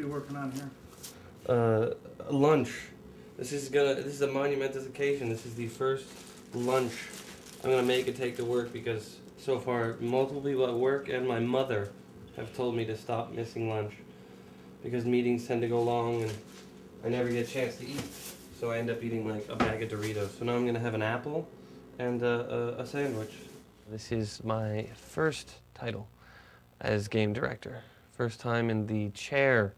you working on here? Lunch. This is a monumentous occasion. This is the first lunch I'm gonna make and take to work because so far multiple people at work and my mother have told me to stop missing lunch because meetings tend to go long and I never get a chance to eat. So I end up eating like a bag of Doritos. So now I'm gonna have an apple and a sandwich. This is my first title as game director. First time in the chair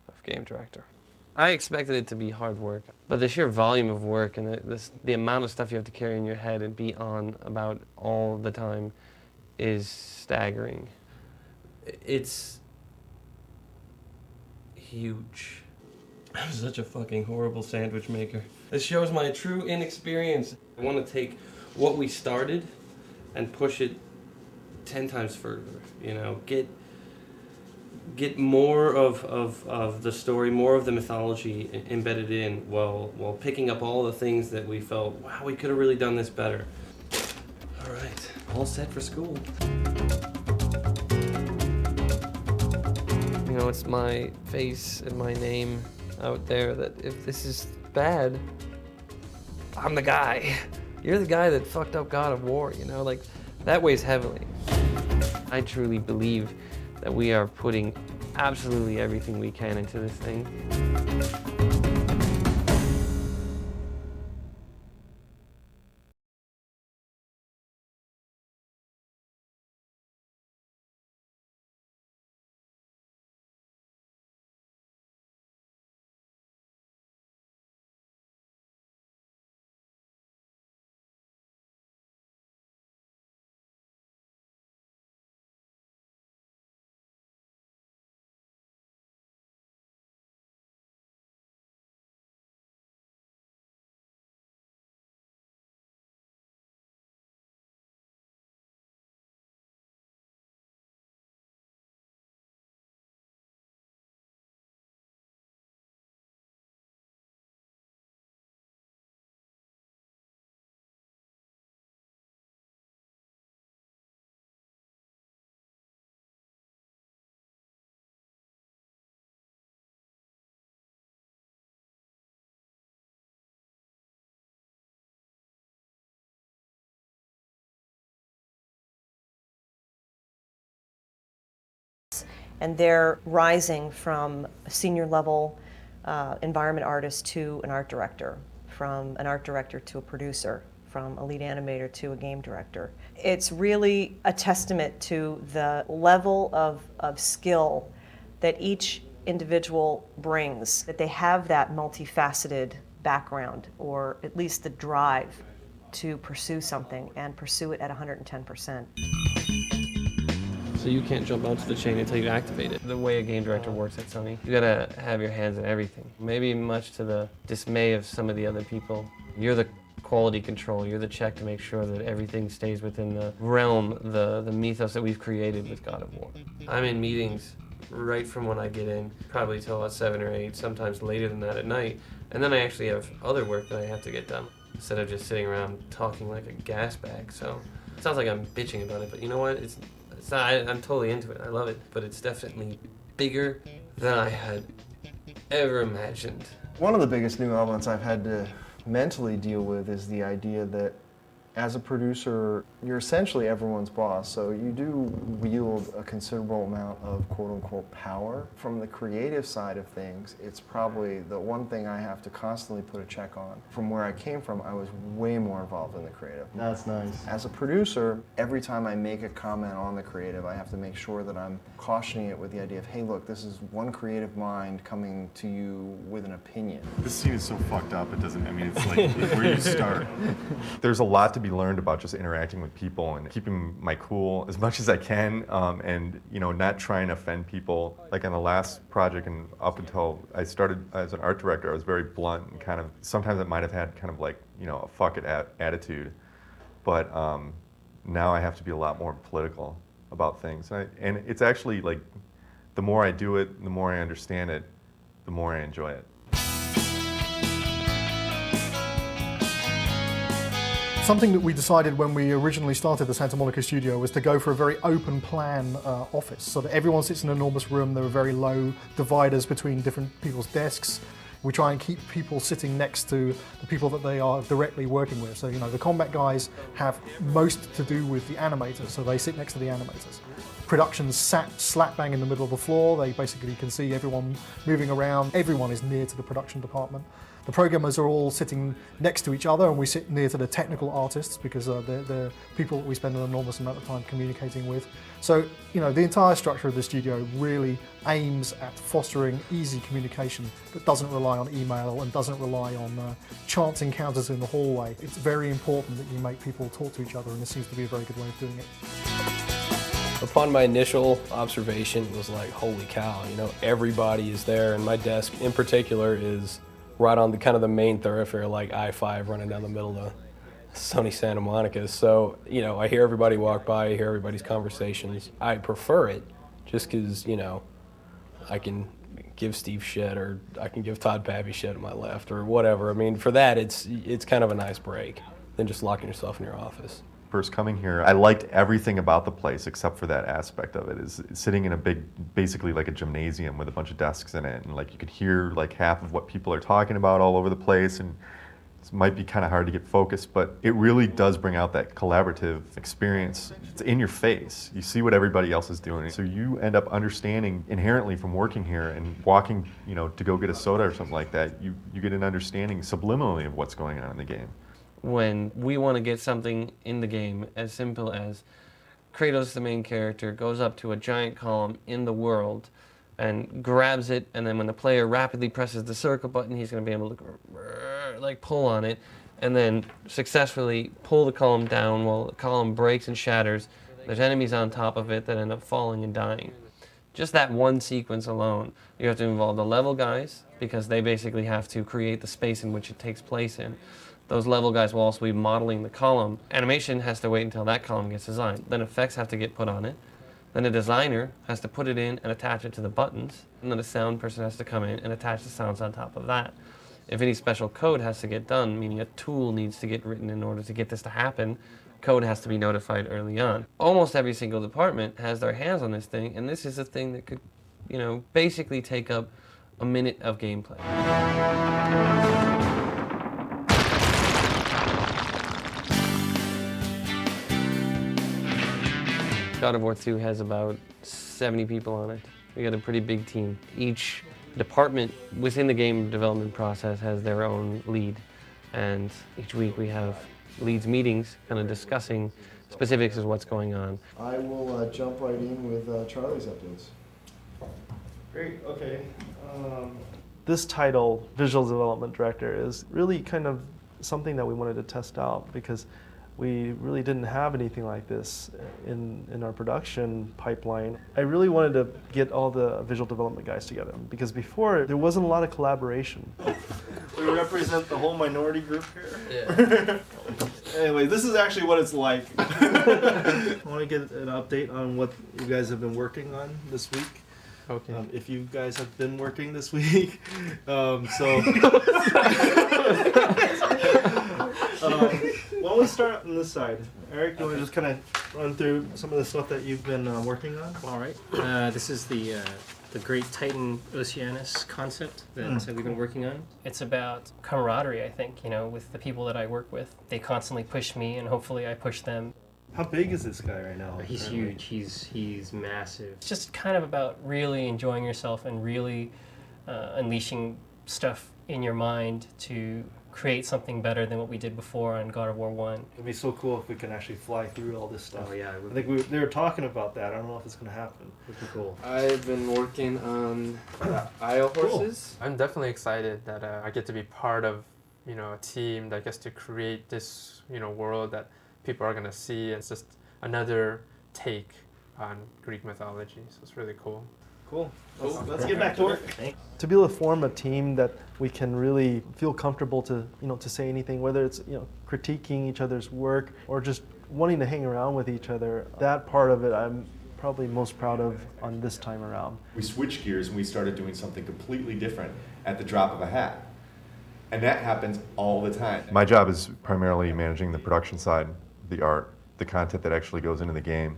of game director. I expected it to be hard work, but the sheer volume of work and the amount of stuff you have to carry in your head and be on about all the time is staggering. It's huge. I'm such a fucking horrible sandwich maker. This shows my true inexperience. I want to take what we started and push it 10 times further, you know, get more of the story, more of the mythology embedded in while picking up all the things that we felt, wow, we could have really done this better. All right, all set for school. You know, it's my face and my name out there that if this is bad, I'm the guy. You're the guy that fucked up God of War, you know, like that weighs heavily. I truly believe that we are putting absolutely everything we can into this thing. And they're rising from a senior level environment artist to an art director, from an art director to a producer, from a lead animator to a game director. It's really a testament to the level of skill that each individual brings, that they have that multifaceted background, or at least the drive to pursue something and pursue it at 110%. So you can't jump onto the chain until you activate it. The way a game director works at Sony, you gotta have your hands in everything. Maybe much to the dismay of some of the other people. You're the quality control, you're the check to make sure that everything stays within the realm, the mythos that we've created with God of War. I'm in meetings right from when I get in, probably till about 7 or 8, sometimes later than that at night. And then I actually have other work that I have to get done, instead of just sitting around talking like a gas bag. So it sounds like I'm bitching about it, but you know what? It's not, I'm totally into it. I love it, but it's definitely bigger than I had ever imagined. One of the biggest new elements I've had to mentally deal with is the idea that as a producer, you're essentially everyone's boss, so you do wield a considerable amount of quote-unquote power. From the creative side of things, it's probably the one thing I have to constantly put a check on. From where I came from, I was way more involved in the creative. That's nice. As a producer, every time I make a comment on the creative, I have to make sure that I'm cautioning it with the idea of, hey, look, this is one creative mind coming to you with an opinion. This scene is so fucked up, it doesn't, I mean, it's like, where do you start? There's a lot to be learned about just interacting with people and keeping my cool as much as I can, and you know, not trying to offend people. Like on the last project and up until I started as an art director, I was very blunt and kind of, sometimes it might have had kind of like, you know, a fuck it attitude. But now I have to be a lot more political about things. And it's actually like, the more I do it, the more I understand it, the more I enjoy it. Something that we decided when we originally started the Santa Monica studio was to go for a very open plan office, so that everyone sits in an enormous room. There are very low dividers between different people's desks. We try and keep people sitting next to the people that they are directly working with. So, the combat guys have most to do with the animators, so they sit next to the animators. Production's sat slap bang in the middle of the floor. They basically can see everyone moving around. Everyone is near to the production department. The programmers are all sitting next to each other, and we sit near to the technical artists because they're people that we spend an enormous amount of time communicating with. So, the entire structure of the studio really aims at fostering easy communication that doesn't rely on email and doesn't rely on chance encounters in the hallway. It's very important that you make people talk to each other, and this seems to be a very good way of doing it. Upon my initial observation, it was like, holy cow, everybody is there, and my desk in particular is right on the kind of the main thoroughfare, like I-5 running down the middle of sunny Santa Monica. So, I hear everybody walk by, I hear everybody's conversations. I prefer it just because, I can give Steve shit, or I can give Todd Pappy shit on my left, or whatever. I mean, for that, it's kind of a nice break than just locking yourself in your office. First coming here, I liked everything about the place except for that aspect of it. Is sitting in a big, basically like a gymnasium with a bunch of desks in it, and like you could hear like half of what people are talking about all over the place, and it might be kind of hard to get focused, but it really does bring out that collaborative experience. It's in your face. You see what everybody else is doing, so you end up understanding inherently from working here and walking, to go get a soda or something like that. You get an understanding subliminally of what's going on in the game. When we want to get something in the game as simple as Kratos, the main character, goes up to a giant column in the world and grabs it, and then when the player rapidly presses the circle button, he's going to be able to like pull on it and then successfully pull the column down while the column breaks and shatters. There's enemies on top of it that end up falling and dying. Just that one sequence alone, you have to involve the level guys, because they basically have to create the space in which it takes place in. Those level guys will also be modeling the column. Animation has to wait until that column gets designed. Then effects have to get put on it. Then a designer has to put it in and attach it to the buttons. And then a sound person has to come in and attach the sounds on top of that. If any special code has to get done, meaning a tool needs to get written in order to get this to happen, code has to be notified early on. Almost every single department has their hands on this thing, and this is a thing that could, basically take up a minute of gameplay. God of War 2 has about 70 people on it. We got a pretty big team. Each department within the game development process has their own lead, and each week we have leads meetings kind of discussing specifics of what's going on. I will jump right in with Charlie's updates. Great, okay. This title, Visual Development Director, is really kind of something that we wanted to test out because we really didn't have anything like this in our production pipeline. I really wanted to get all the visual development guys together because before there wasn't a lot of collaboration. We represent the whole minority group here. Yeah. Anyway, this is actually what it's like. I want to get an update on what you guys have been working on this week. Okay. If you guys have been working this week, why don't we start on this side? Eric, do you want to just kind of run through some of the stuff that you've been working on? All right. This is the Great Titan Oceanus concept that we've been working on. It's about camaraderie, I think, with the people that I work with. They constantly push me, and hopefully I push them. How big is this guy right now? He's huge. He's massive. It's just kind of about really enjoying yourself and really unleashing stuff in your mind to create something better than what we did before on God of War 1. It'd be so cool if we can actually fly through all this stuff. Oh yeah. I think they were talking about that. I don't know if it's going to happen. Would be cool. I've been working on Isle horses. Cool. I'm definitely excited that I get to be part of, a team that gets to create this, world that people are going to see. It's just another take on Greek mythology, so it's really cool. Cool. Let's get back to work. To be able to form a team that we can really feel comfortable to, to say anything, whether it's, critiquing each other's work or just wanting to hang around with each other, that part of it I'm probably most proud of on this time around. We switched gears and we started doing something completely different at the drop of a hat. And that happens all the time. My job is primarily managing the production side, the art, the content that actually goes into the game.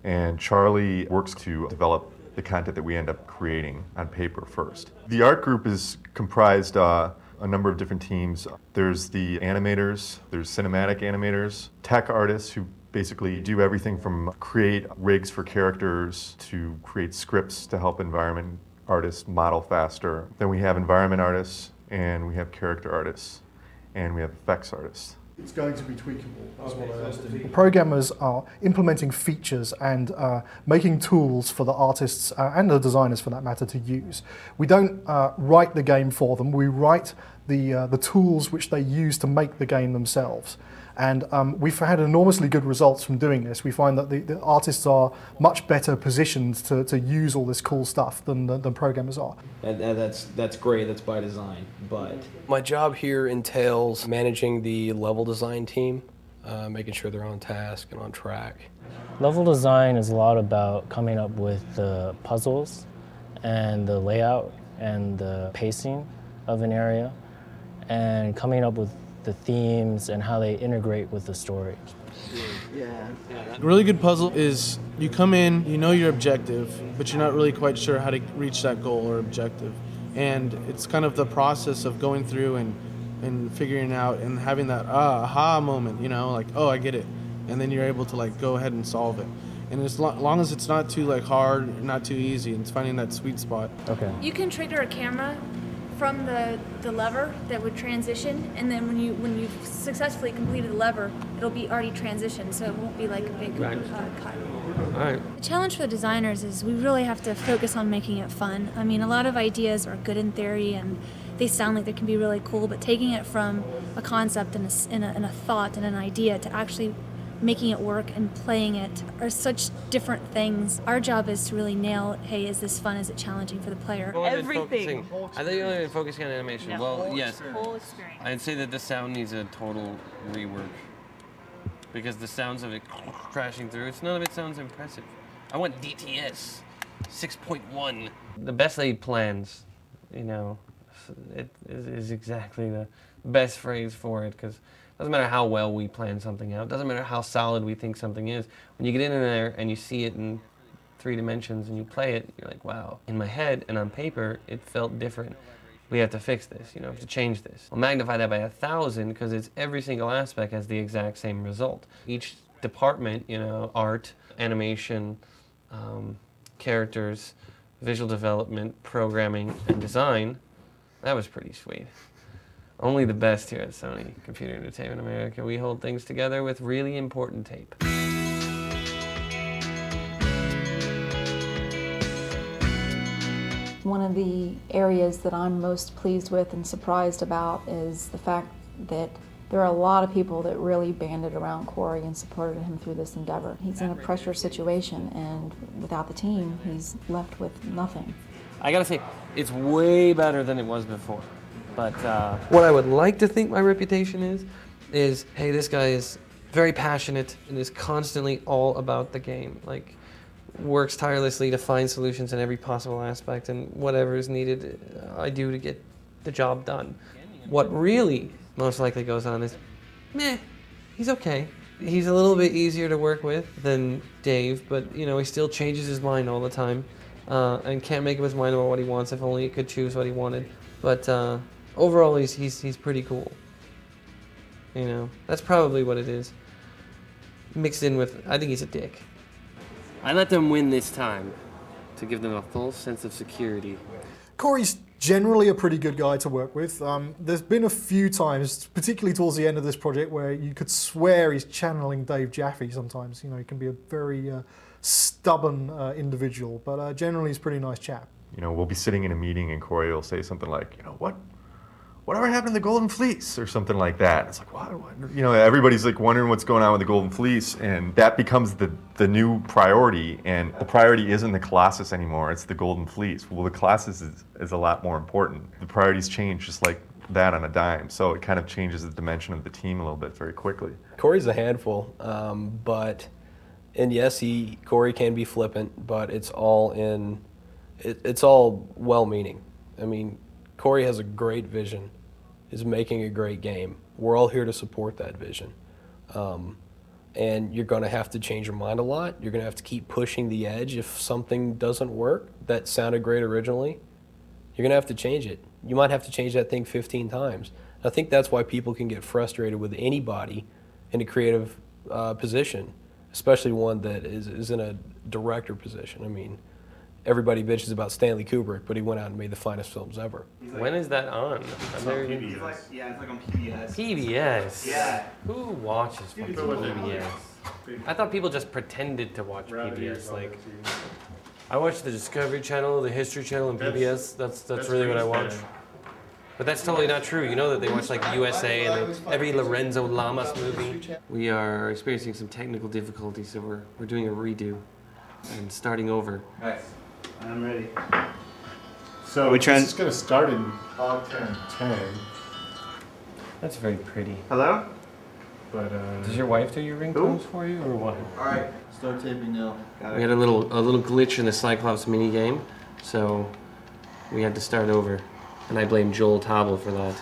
And Charlie works to develop the content that we end up creating on paper first. The art group is comprised a number of different teams. There's the animators, there's cinematic animators, tech artists who basically do everything from create rigs for characters to create scripts to help environment artists model faster. Then we have environment artists, and we have character artists, and we have effects artists. It's going to be tweakable, is what I understand. Programmers are implementing features and making tools for the artists and the designers, for that matter, to use. We don't write the game for them. We write the tools which they use to make the game themselves. And we've had enormously good results from doing this. We find that the artists are much better positioned to use all this cool stuff than programmers are. And that's great, that's by design, but... My job here entails managing the level design team, making sure they're on task and on track. Level design is a lot about coming up with the puzzles and the layout and the pacing of an area and coming up with the themes and how they integrate with the story. A really good puzzle is you come in, you know your objective, but you're not really quite sure how to reach that goal or objective. And it's kind of the process of going through and figuring out and having that aha moment, you know, like, oh, I get it. And then you're able to like go ahead and solve it. And as long as it's not too like hard, not too easy, it's finding that sweet spot. Okay. You can trigger a camera from the lever that would transition, and then when you've successfully completed the lever, it'll be already transitioned, so it won't be like a big cut. All right. The challenge for the designers is we really have to focus on making it fun. I mean, a lot of ideas are good in theory and they sound like they can be really cool, but taking it from a concept and a thought and an idea to actually making it work and playing it are such different things. Our job is to really nail, hey, is this fun? Is it challenging for the player? Everything. I thought you only been focusing on animation. No. Well, yes. Whole experience. I'd say that the sound needs a total rework. Because the sounds of it crashing through, none of it sounds impressive. I want DTS 6.1. The best laid plans, you know, it is exactly the best phrase for it, because it doesn't matter how well we plan something out, it doesn't matter how solid we think something is. When you get in there and you see it in 3 dimensions and you play it, you're like, wow. In my head and on paper, it felt different. We have to fix this, you know, we have to change this. I'll magnify that by 1,000 because it's every single aspect has the exact same result. Each department, you know, art, animation, characters, visual development, programming, and design, that was pretty sweet. Only the best here at Sony Computer Entertainment America. We hold things together with really important tape. One of the areas that I'm most pleased with and surprised about is the fact that there are a lot of people that really banded around Corey and supported him through this endeavor. He's in a pressure situation, and without the team, he's left with nothing. I gotta say, it's way better than it was before. But what I would like to think my reputation is, hey, this guy is very passionate and is constantly all about the game. Like, works tirelessly to find solutions in every possible aspect, and whatever is needed, I do to get the job done. What really most likely goes on is, meh, he's okay. He's a little bit easier to work with than Dave, but you know, he still changes his mind all the time, and can't make up his mind about what he wants. If only he could choose what he wanted. But overall, he's pretty cool. You know, that's probably what it is. Mixed in with, I think he's a dick. I let them win this time to give them a full sense of security. Corey's generally a pretty good guy to work with. There's been a few times, particularly towards the end of this project, where you could swear he's channeling Dave Jaffe sometimes. You know, he can be a very stubborn individual, but generally he's a pretty nice chap. You know, we'll be sitting in a meeting and Corey will say something like, you know, whatever happened to the Golden Fleece or something like that. It's like, what? You know, everybody's like wondering what's going on with the Golden Fleece, and that becomes the new priority, and the priority isn't the Colossus anymore, it's the Golden Fleece. Well, the Colossus is a lot more important. The priorities change just like that on a dime, so it kind of changes the dimension of the team a little bit very quickly. Corey's a handful, and yes, Corey can be flippant, but it's all well-meaning. I mean, Corey has a great vision, is making a great game. We're all here to support that vision. And you're going to have to change your mind a lot. You're going to have to keep pushing the edge. If something doesn't work that sounded great originally, you're going to have to change it. You might have to change that thing 15 times. I think that's why people can get frustrated with anybody in a creative position, especially one that is in a director position. I mean, everybody bitches about Stanley Kubrick, but he went out and made the finest films ever. When is that on? It's on PBS. It's like on PBS. PBS? Yeah. Who watches fucking PBS? I thought people just pretended to watch PBS. Like, I watch the Discovery Channel, the History Channel, and PBS. That's really what I watch. But that's totally not true. You know that they watch like USA and every Lorenzo Lamas movie. We are experiencing some technical difficulties, so we're doing a redo and starting over. Nice. I'm ready. So this is going to start in 10. That's very pretty. Hello? But does your wife do your ringtones for you, or what? All right, start taping now. We had a little glitch in the Cyclops mini game, so we had to start over, and I blame Joel Tobble for that.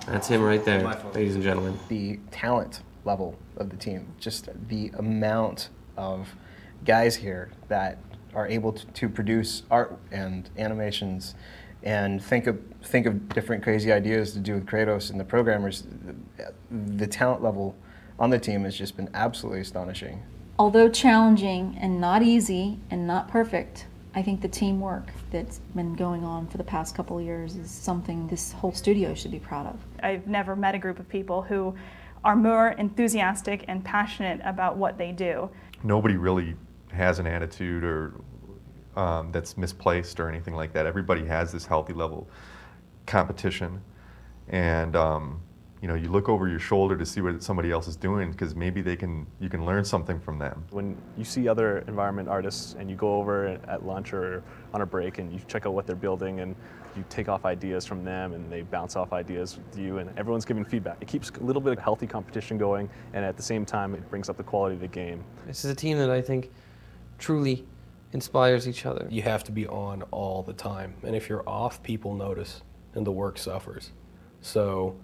That's him right there, ladies and gentlemen. The talent level of the team, just the amount of guys here that are able to produce art and animations and think of different crazy ideas to do with Kratos, and the programmers. The talent level on the team has just been absolutely astonishing. Although challenging and not easy and not perfect, I think the teamwork that's been going on for the past couple of years is something this whole studio should be proud of. I've never met a group of people who are more enthusiastic and passionate about what they do. Nobody really has an attitude or that's misplaced or anything like that. Everybody has this healthy level competition, and you know, you look over your shoulder to see what somebody else is doing, because maybe you can learn something from them. When you see other environment artists and you go over at lunch or on a break and you check out what they're building and you take off ideas from them and they bounce off ideas with you, and everyone's giving feedback. It keeps a little bit of healthy competition going, and at the same time it brings up the quality of the game. This is a team that I think truly inspires each other. You have to be on all the time, and if you're off, people notice and the work suffers. So,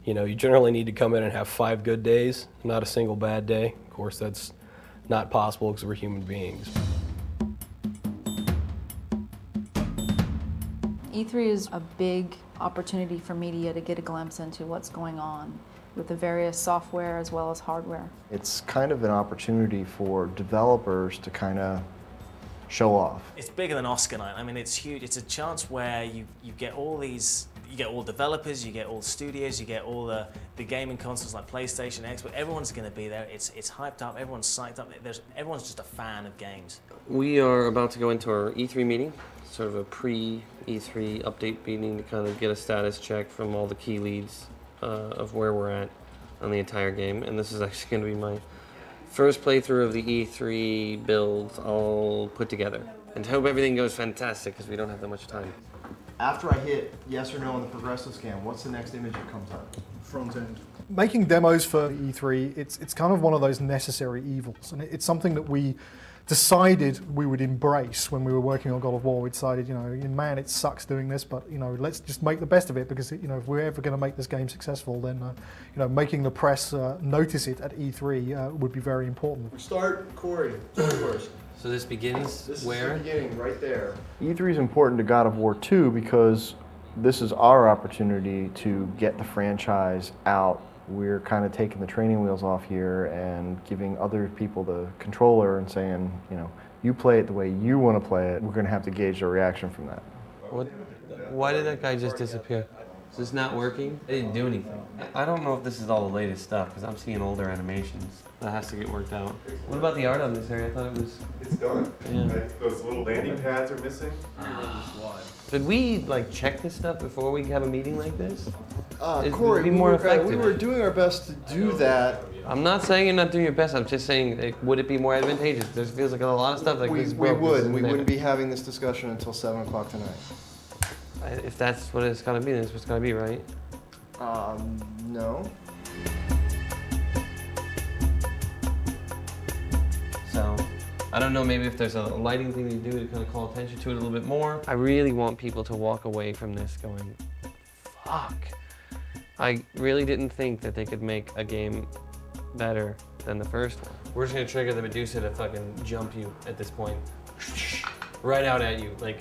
you know, you generally need to come in and have 5 good days, not a single bad day. Of course, that's not possible because we're human beings. E3 is a big opportunity for media to get a glimpse into what's going on with the various software as well as hardware. It's kind of an opportunity for developers to kind of show off. It's bigger than Oscar night. I mean, it's huge. It's a chance where you get all these, you get all developers, you get all studios, you get all the gaming consoles like PlayStation, Xbox. Everyone's going to be there. It's hyped up. Everyone's psyched up. Everyone's just a fan of games. We are about to go into our E3 meeting, sort of a pre-E3 update meeting to kind of get a status check from all the key leads of where we're at on the entire game. And this is actually going to be my first playthrough of the E3 builds all put together. And hope everything goes fantastic because we don't have that much time. After I hit yes or no on the progressive scan, what's the next image that comes up? Front end. Making demos for E3, it's kind of one of those necessary evils, and it's something that we decided we would embrace when we were working on God of War. We decided, you know, man, it sucks doing this, but you know, let's just make the best of it, because you know, if we're ever going to make this game successful, then you know, making the press notice it at E3 would be very important. We start Corey first. So this begins where? This is the beginning, right there. E3 is important to God of War 2 because this is our opportunity to get the franchise out. We're kind of taking the training wheels off here and giving other people the controller and saying, you know, you play it the way you want to play it. We're going to have to gauge their reaction from that. Why did that guy just disappear? Is this not working? I didn't do anything. I don't know if this is all the latest stuff, because I'm seeing older animations. That has to get worked out. What about the art on this area? I thought it was... It's done. Yeah. Those little landing pads are missing. Should we like check this stuff before we have a meeting like this? Corey, be more effective. we were doing our best to do that. I'm not saying you're not doing your best. I'm just saying, would it be more advantageous? There feels like a lot of stuff like We this. would. We wouldn't be having this discussion until 7 o'clock tonight. If that's what it's gonna be, then it's what's gonna be, right? No. So, I don't know, maybe if there's a lighting thing to do to kind of call attention to it a little bit more. I really want people to walk away from this going, fuck, I really didn't think that they could make a game better than the first one. We're just gonna trigger the Medusa to fucking jump you at this point. Right out at you. Like,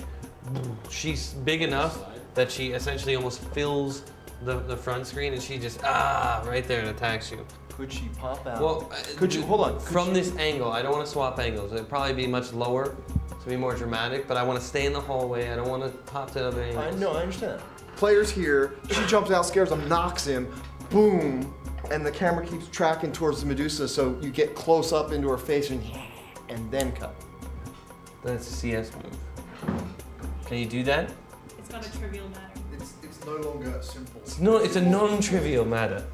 she's big enough that she essentially almost fills the front screen and she just, right there and attacks you. Could she pop out? Well, hold on. From this angle, I don't want to swap angles. It'd probably be much lower to be more dramatic, but I want to stay in the hallway. I don't want to pop to other angles. I understand. Player's here, she jumps out, scares him, knocks him, boom, and the camera keeps tracking towards the Medusa, so you get close up into her face and then cut. That's a CS move. Can you do that? It's not a trivial matter. It's no longer simple. It's a non-trivial matter.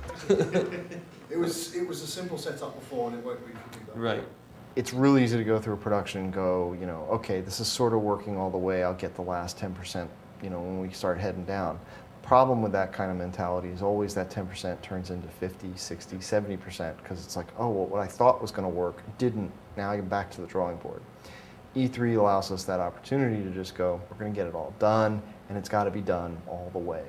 It was a simple setup before, and it won't be done. Right. It's really easy to go through a production and go, okay, this is sort of working all the way. I'll get the last 10%, when we start heading down. Problem with that kind of mentality is always that 10% turns into 50, 60, 70% because it's like, oh, well, what I thought was going to work didn't. Now I get back to the drawing board. E3 allows us that opportunity to just go, we're going to get it all done, and it's got to be done all the way.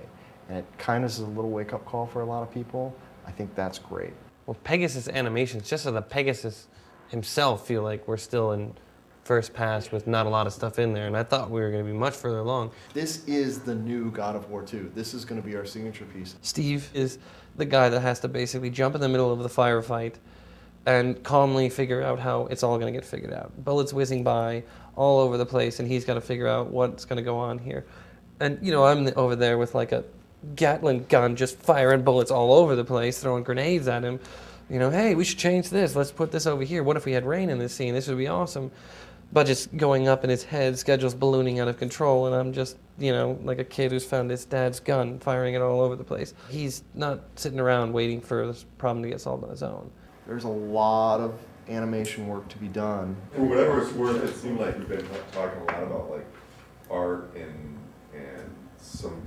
And it kind of is a little wake-up call for a lot of people. I think that's great. Well, Pegasus animations, just so the Pegasus himself feel like we're still in first pass with not a lot of stuff in there, and I thought we were going to be much further along. This is the new God of War 2. This is going to be our signature piece. Steve is the guy that has to basically jump in the middle of the firefight and calmly figure out how it's all going to get figured out. Bullets whizzing by all over the place, and he's got to figure out what's going to go on here. And, I'm over there with like a Gatling gun just firing bullets all over the place, throwing grenades at him. Hey, we should change this. Let's put this over here. What if we had rain in this scene? This would be awesome. Budget's going up in his head, schedule's ballooning out of control, and I'm just, like a kid who's found his dad's gun, firing it all over the place. He's not sitting around waiting for this problem to get solved on his own. There's a lot of animation work to be done. For whatever it's worth, it seemed like you've been talking a lot about like art and some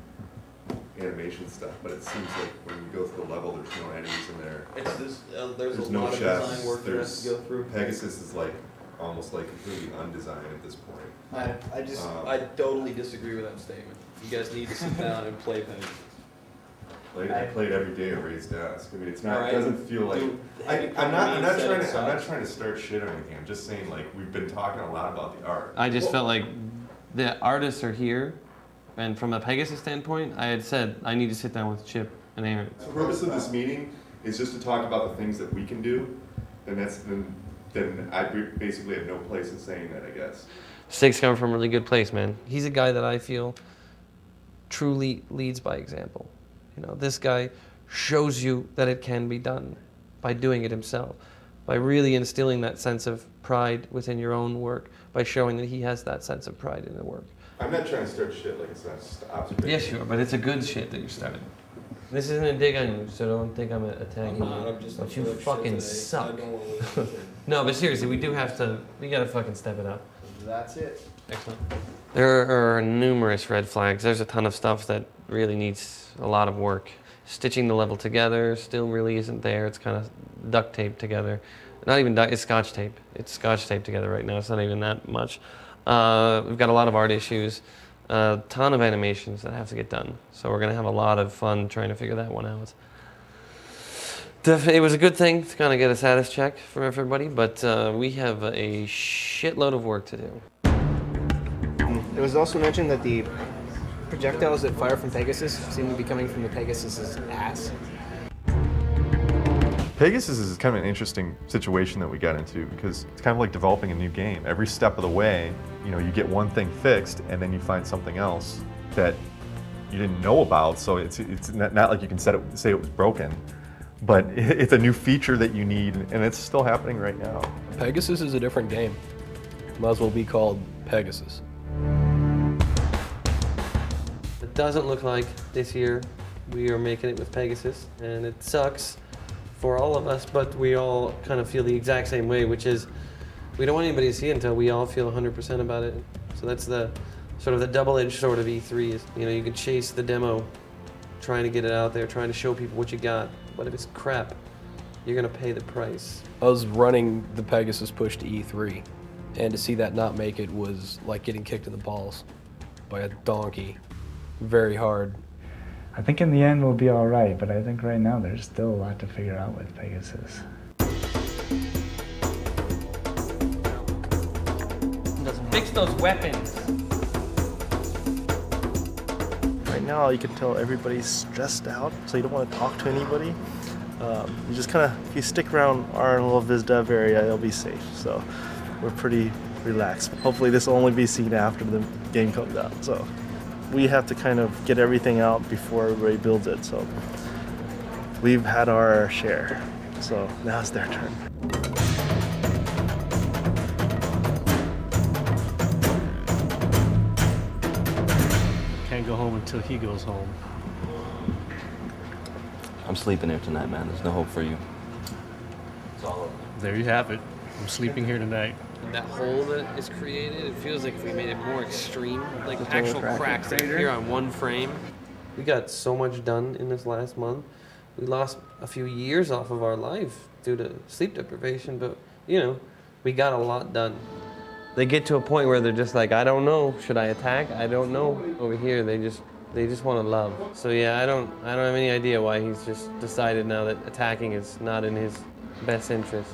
animation stuff, but it seems like when you go through the level, there's no enemies in there. There's no lot of chests. design work that has to go through. Pegasus is like almost like completely undesigned at this point. I totally disagree with that statement. You guys need to sit down and play Pegasus. I played every day at Ray's desk. I mean, it's not. Right. It doesn't feel like. Dude, I'm not trying to start shit on anything. I'm just saying like we've been talking a lot about the art. I just felt like the artists are here, and from a Pegasus standpoint, I had said I need to sit down with Chip and Aaron. The purpose of this meeting is just to talk about the things that we can do, and then I basically have no place in saying that, I guess. Stig's coming from a really good place, man. He's a guy that I feel truly leads by example. This guy shows you that it can be done by doing it himself, by really instilling that sense of pride within your own work, by showing that he has that sense of pride in the work. I'm not trying to start shit like it's not just observation. Yes, you are, but it's a good shit that you're starting. This isn't a dig on you, so don't think I'm attacking you. I'm just But you full of shit fucking today. suck. I don't wanna lose anything. No, but seriously, we gotta fucking step it up. That's it. Excellent. There are numerous red flags. There's a ton of stuff that really needs a lot of work. Stitching the level together still really isn't there. It's kind of duct taped together. Not even it's scotch tape. It's scotch taped together right now. It's not even that much. We've got a lot of art issues, a ton of animations that have to get done. So we're gonna have a lot of fun trying to figure that one out. It was a good thing to kind of get a status check from everybody, but we have a shitload of work to do. It was also mentioned that the projectiles that fire from Pegasus seem to be coming from the Pegasus's ass. Pegasus is kind of an interesting situation that we got into because it's kind of like developing a new game. Every step of the way, you get one thing fixed and then you find something else that you didn't know about. So it's not like you can say it was broken, but it's a new feature that you need, and it's still happening right now. Pegasus is a different game. Might as well be called Pegasus. It doesn't look like this year we are making it with Pegasus, and it sucks for all of us, but we all kind of feel the exact same way, which is we don't want anybody to see it until we all feel 100% about it. So that's the sort of the double-edged sword of E3 is, you can chase the demo, trying to get it out there, trying to show people what you got, but if it's crap, you're gonna pay the price. I was running the Pegasus push to E3, and to see that not make it was like getting kicked in the balls by a donkey. Very hard. I think in the end we'll be all right, but I think right now there's still a lot to figure out with Pegasus. Fix those weapons. Right now you can tell everybody's stressed out, so you don't want to talk to anybody. You just kind of, if you stick around our little VizDev area, you'll be safe. So we're pretty relaxed. Hopefully this will only be seen after the game comes out. So we have to kind of get everything out before everybody builds it. So we've had our share. So now it's their turn. Can't go home until he goes home. I'm sleeping here tonight, man. There's no hope for you. It's all over. There you have it. I'm sleeping here tonight. That hole that is created, it feels like if we made it more extreme, like The actual crack cracks that crater. appear on one frame. We got so much done in this last month. We lost a few years off of our life due to sleep deprivation, but you know, we got a lot done. They get to a point where they're just like, I don't know, should I attack? I don't know. Over here, they just want to love. So yeah, I don't have any idea why he's just decided now that attacking is not in his best interest.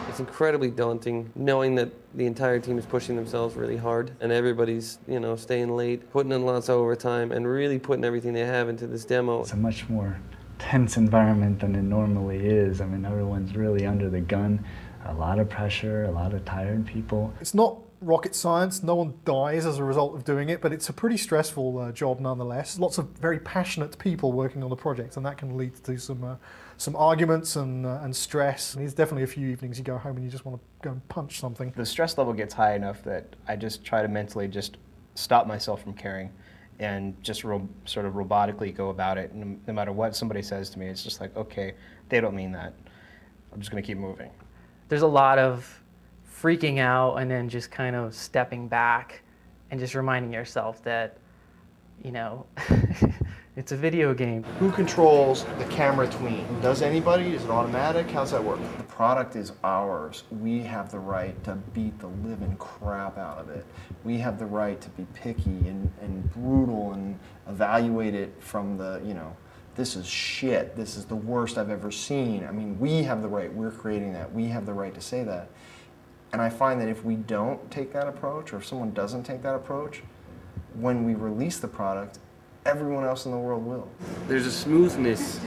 It's incredibly daunting knowing that the entire team is pushing themselves really hard and everybody's, you know, staying late, putting in lots of overtime and really putting everything they have into this demo. It's a much more tense environment than it normally is. I mean, everyone's really under the gun. A lot of pressure, a lot of tired people. It's not rocket science, no one dies as a result of doing it, but it's a pretty stressful job nonetheless. Lots of very passionate people working on the project, and that can lead to some arguments and stress. And there's definitely a few evenings you go home and you just want to go and punch something. The stress level gets high enough that I just try to mentally just stop myself from caring and just sort of robotically go about it. And no matter what somebody says to me, it's just like, okay, they don't mean that. I'm just going to keep moving. There's a lot of freaking out and then just kind of stepping back and just reminding yourself that, you know, it's a video game. Who controls the camera tween? Does anybody? Is it automatic? How's that work? The product is ours. We have the right to beat the living crap out of it. We have the right to be picky and brutal and evaluate it from the, you know, this is shit, this is the worst I've ever seen. I mean, we have the right, we're creating that, we have the right to say that. And I find that if we don't take that approach, or if someone doesn't take that approach, when we release the product, everyone else in the world will. There's a smoothness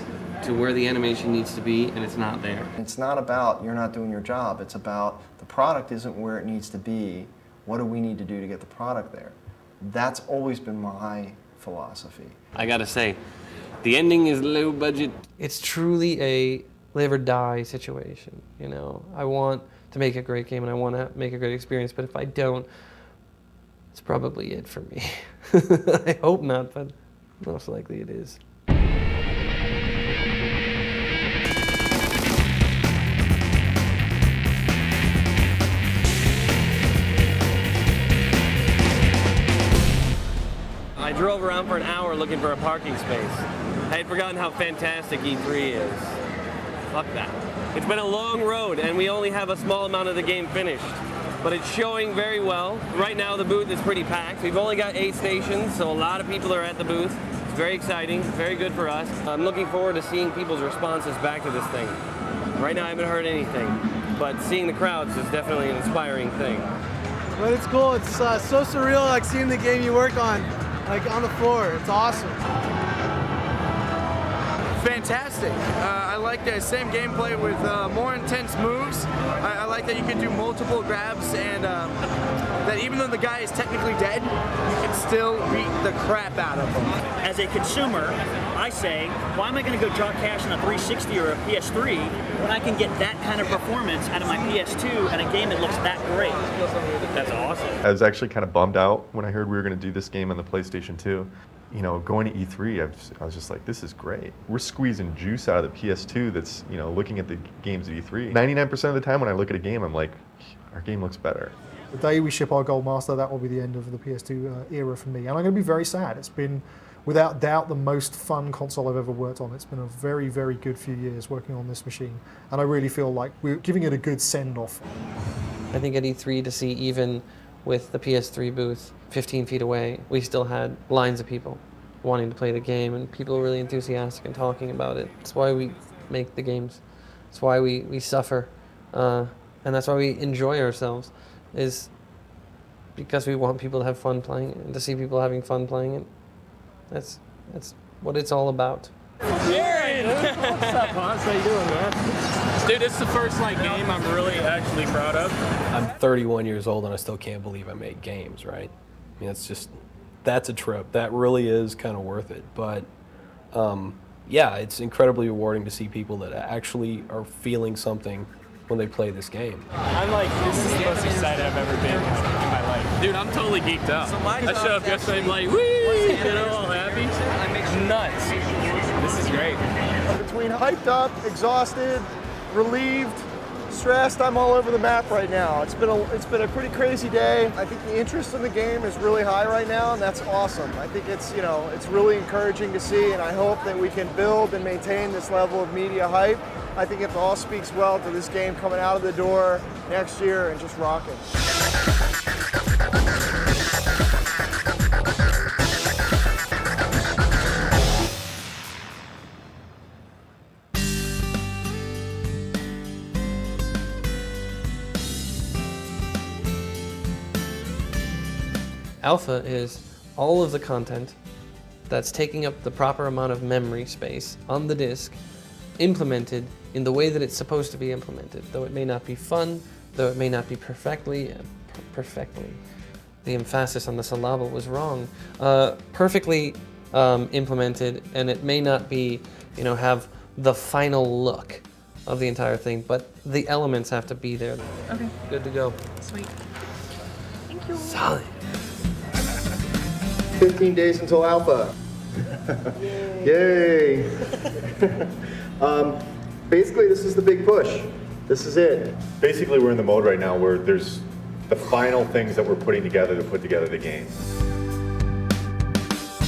to where the animation needs to be, and it's not there. It's not about you're not doing your job, it's about the product isn't where it needs to be, what do we need to do to get the product there? That's always been my philosophy. I gotta say, the ending is low budget. It's truly a live or die situation, you know. I want to make a great game and I want to make a great experience, but if I don't, it's probably it for me. I hope not, but most likely it is. I drove around for an hour looking for a parking space. I had forgotten how fantastic E3 is. Fuck that. It's been a long road and we only have a small amount of the game finished. But it's showing very well. Right now the booth is pretty packed. We've only got 8 stations, so a lot of people are at the booth. It's very exciting, very good for us. I'm looking forward to seeing people's responses back to this thing. Right now I haven't heard anything, but seeing the crowds is definitely an inspiring thing. But it's cool. It's so surreal, like seeing the game you work on, like on the floor. It's awesome. Fantastic. I like the same gameplay with more intense moves. I like that you can do multiple grabs and that even though the guy is technically dead, you can still beat the crap out of him. As a consumer, I say, why am I going to go drop cash on a 360 or a PS3 when I can get that kind of performance out of my PS2 and a game that looks that great? That's awesome. I was actually kind of bummed out when I heard we were going to do this game on the PlayStation 2. You know, going to E3, I was just like, this is great. We're squeezing juice out of the PS2 that's, you know, looking at the games at E3. 99% of the time when I look at a game, I'm like, our game looks better. The day we ship our Gold Master, that will be the end of the PS2 era for me. And I'm going to be very sad. It's been, without doubt, the most fun console I've ever worked on. It's been a very, very good few years working on this machine. And I really feel like we're giving it a good send-off. I think at E3 to see even with the PS3 booth 15 feet away, we still had lines of people. wanting to play the game, and people are really enthusiastic and talking about it. It's why we make the games. It's why we suffer, and that's why we enjoy ourselves, is because we want people to have fun playing it, and to see people having fun playing it. That's what it's all about. Aaron! What's up, Hans? How you doing, man? Dude, this is the first game I'm really actually proud of. I'm 31 years old and I still can't believe I made games, right? I mean, that's a trip. That really is kind of worth it. But yeah, it's incredibly rewarding to see people that actually are feeling something when they play this game. This is the most excited I've ever been in my life. Dude, I'm totally geeked out. I showed up yesterday, I'm like, whee! All happy. Nuts. This is great. Between hyped up, exhausted, relieved, stressed, I'm all over the map right now. It's been a pretty crazy day. I think the interest in the game is really high right now, and that's awesome. I think it's really encouraging to see, and I hope that we can build and maintain this level of media hype. I think it all speaks well to this game coming out of the door next year and just rocking. Alpha is all of the content that's taking up the proper amount of memory space on the disk, implemented in the way that it's supposed to be implemented. Though it may not be fun, though it may not be perfectly, the emphasis on the syllable was wrong, perfectly implemented, and it may not be, have the final look of the entire thing, but the elements have to be there. Okay. Good to go. Sweet. Thank you. Solid. 15 days until alpha. Yay! Basically, this is the big push. This is it. Basically, we're in the mode right now where there's the final things that we're putting together to put together the game.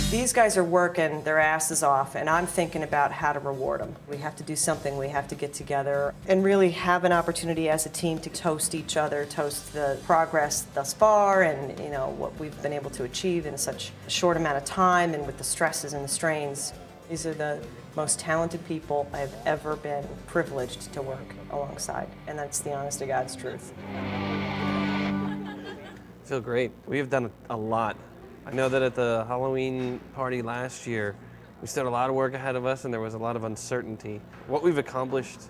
These guys are working their asses off, and I'm thinking about how to reward them. We have to do something. We have to get together and really have an opportunity as a team to toast each other, toast the progress thus far, and what we've been able to achieve in such a short amount of time, and with the stresses and the strains. These are the most talented people I've ever been privileged to work alongside, and that's the honest to God's truth. I feel great. We have done a lot. I know that at the Halloween party last year, we still had a lot of work ahead of us, and there was a lot of uncertainty. What we've accomplished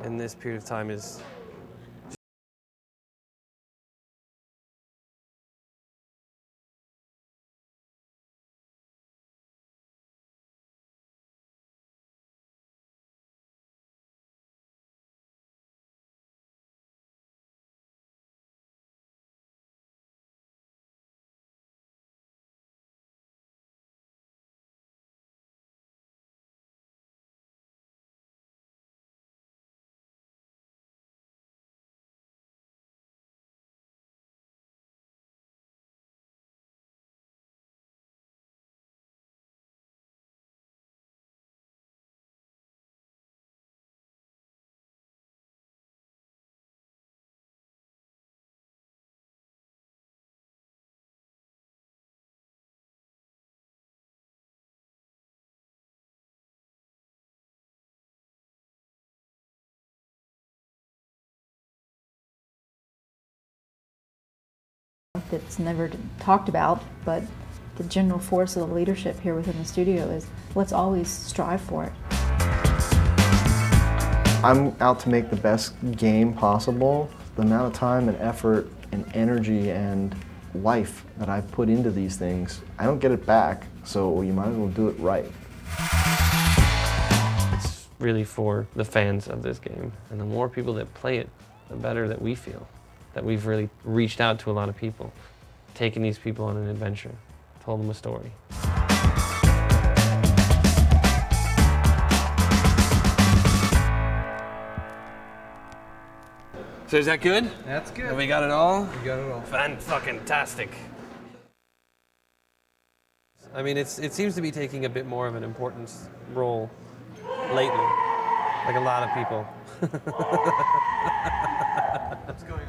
in this period of time is That's never talked about, but the general force of the leadership here within the studio is let's always strive for it. I'm out to make the best game possible. The amount of time and effort and energy and life that I've put into these things, I don't get it back, so you might as well do it right. it's really for the fans of this game. And the more people that play it, the better that we feel. That we've really reached out to a lot of people, taken these people on an adventure, told them a story. So is that good? That's good. Have we got it all? We got it all. Fan-fucking-tastic. I mean, it seems to be taking a bit more of an important role lately, like a lot of people. What's going on?